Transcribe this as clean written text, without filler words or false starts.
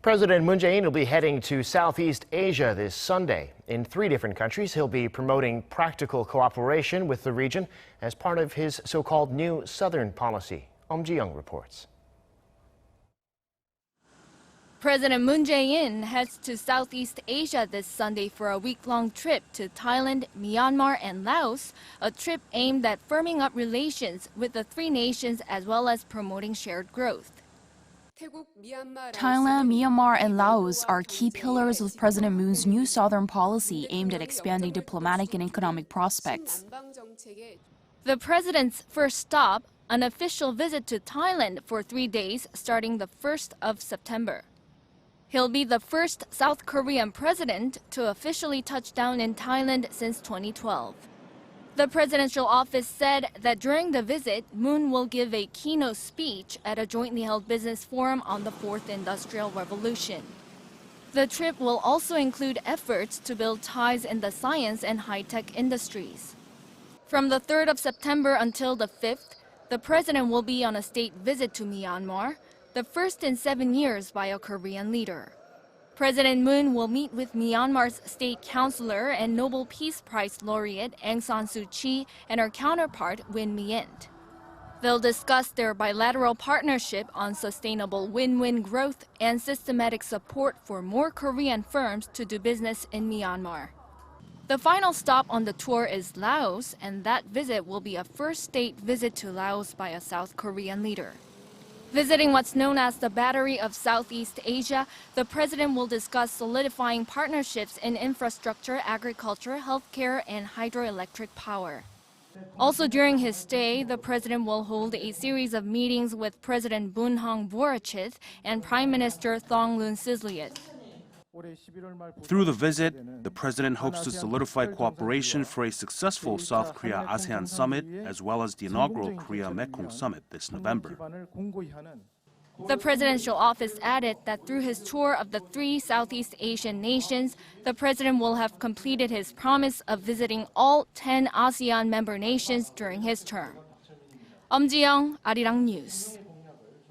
President Moon Jae-in will be heading to Southeast Asia this Sunday. In 3 different countries, he'll be promoting practical cooperation with the region as part of his so-called new Southern policy. Eum Ji-young reports. President Moon Jae-in heads to Southeast Asia this Sunday for a week-long trip to Thailand, Myanmar and Laos, a trip aimed at firming up relations with the 3 nations as well as promoting shared growth. Thailand, Myanmar, and Laos are key pillars of President Moon's new Southern policy aimed at expanding diplomatic and economic prospects. The president's first stop, an official visit to Thailand for 3 days starting the 1st of September. He'll be the first South Korean president to officially touch down in Thailand since 2012. The presidential office said that during the visit, Moon will give a keynote speech at a jointly held business forum on the 4th Industrial Revolution. The trip will also include efforts to build ties in the science and high-tech industries. From the 3rd of September until the 5th, the president will be on a state visit to Myanmar, the first in 7 years by a Korean leader. President Moon will meet with Myanmar's state councillor and Nobel Peace Prize laureate Aung San Suu Kyi and her counterpart Win Myint. They'll discuss their bilateral partnership on sustainable win-win growth and systematic support for more Korean firms to do business in Myanmar. The final stop on the tour is Laos, and that visit will be a first state visit to Laos by a South Korean leader. Visiting what's known as the Battery of Southeast Asia, the president will discuss solidifying partnerships in infrastructure, agriculture, healthcare, and hydroelectric power. Also during his stay, the president will hold a series of meetings with President Bunhong Vorachith and Prime Minister Thongloun Sisleyit. Through the visit, the president hopes to solidify cooperation for a successful South Korea-ASEAN summit, as well as the inaugural Korea-Mekong summit this November. The presidential office added that through his tour of the 3 Southeast Asian nations, the president will have completed his promise of visiting all 10 ASEAN member nations during his term. Eum Ji-young, Arirang News.